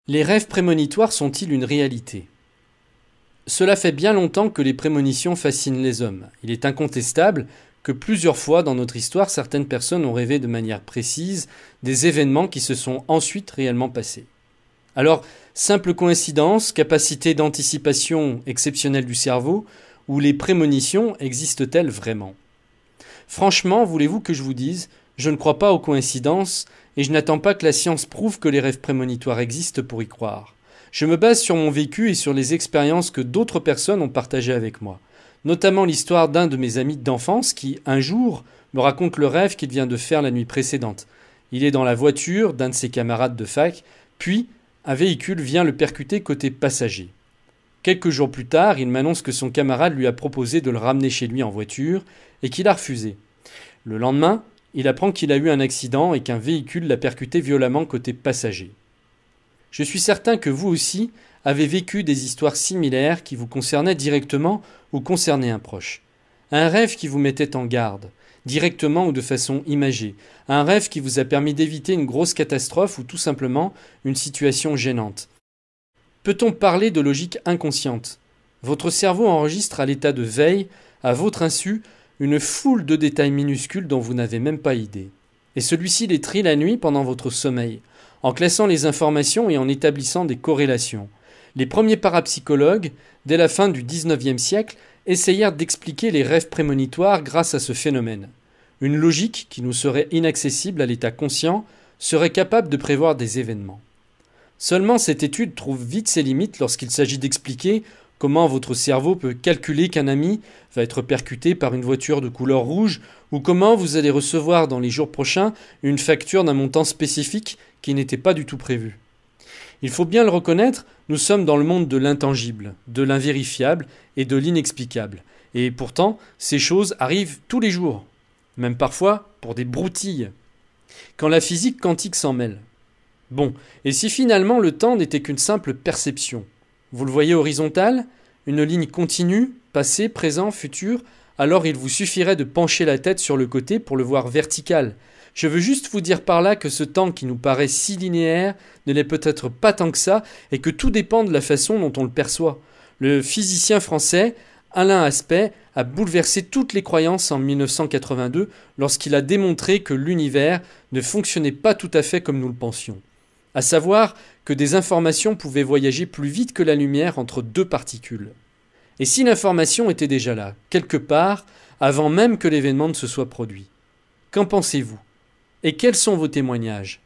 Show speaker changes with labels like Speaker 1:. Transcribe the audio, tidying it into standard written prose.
Speaker 1: Les rêves prémonitoires sont-ils une réalité? Cela fait bien longtemps que les prémonitions fascinent les hommes. Il est incontestable que plusieurs fois dans notre histoire, certaines personnes ont rêvé de manière précise des événements qui se sont ensuite réellement passés. Alors, simple coïncidence, capacité d'anticipation exceptionnelle du cerveau, ou les prémonitions existent-elles vraiment? Franchement, voulez-vous que je vous dise, je ne crois pas aux coïncidences et je n'attends pas que la science prouve que les rêves prémonitoires existent pour y croire. Je me base sur mon vécu et sur les expériences que d'autres personnes ont partagées avec moi, notamment l'histoire d'un de mes amis d'enfance qui, un jour, me raconte le rêve qu'il vient de faire la nuit précédente. Il est dans la voiture d'un de ses camarades de fac, puis un véhicule vient le percuter côté passager. Quelques jours plus tard, il m'annonce que son camarade lui a proposé de le ramener chez lui en voiture et qu'il a refusé. Le lendemain, il apprend qu'il a eu un accident et qu'un véhicule l'a percuté violemment côté passager. Je suis certain que vous aussi avez vécu des histoires similaires qui vous concernaient directement ou concernaient un proche. Un rêve qui vous mettait en garde, directement ou de façon imagée. Un rêve qui vous a permis d'éviter une grosse catastrophe ou tout simplement une situation gênante. Peut-on parler de logique inconsciente? Votre cerveau enregistre à l'état de veille, à votre insu, une foule de détails minuscules dont vous n'avez même pas idée. Et celui-ci les trie la nuit pendant votre sommeil, en classant les informations et en établissant des corrélations. Les premiers parapsychologues, dès la fin du XIXe siècle, essayèrent d'expliquer les rêves prémonitoires grâce à ce phénomène. Une logique qui nous serait inaccessible à l'état conscient serait capable de prévoir des événements. Seulement cette étude trouve vite ses limites lorsqu'il s'agit d'expliquer comment votre cerveau peut calculer qu'un ami va être percuté par une voiture de couleur rouge ou comment vous allez recevoir dans les jours prochains une facture d'un montant spécifique qui n'était pas du tout prévu. Il faut bien le reconnaître, nous sommes dans le monde de l'intangible, de l'invérifiable et de l'inexplicable. Et pourtant, ces choses arrivent tous les jours, même parfois pour des broutilles, quand la physique quantique s'en mêle. Bon, et si finalement le temps n'était qu'une simple perception? Vous le voyez horizontal? Une ligne continue, passé, présent, futur? Alors il vous suffirait de pencher la tête sur le côté pour le voir vertical. Je veux juste vous dire par là que ce temps qui nous paraît si linéaire ne l'est peut-être pas tant que ça et que tout dépend de la façon dont on le perçoit. Le physicien français Alain Aspect a bouleversé toutes les croyances en 1982 lorsqu'il a démontré que l'univers ne fonctionnait pas tout à fait comme nous le pensions. À savoir que des informations pouvaient voyager plus vite que la lumière entre deux particules. Et si l'information était déjà là, quelque part, avant même que l'événement ne se soit produit? Qu'en pensez-vous? Et quels sont vos témoignages?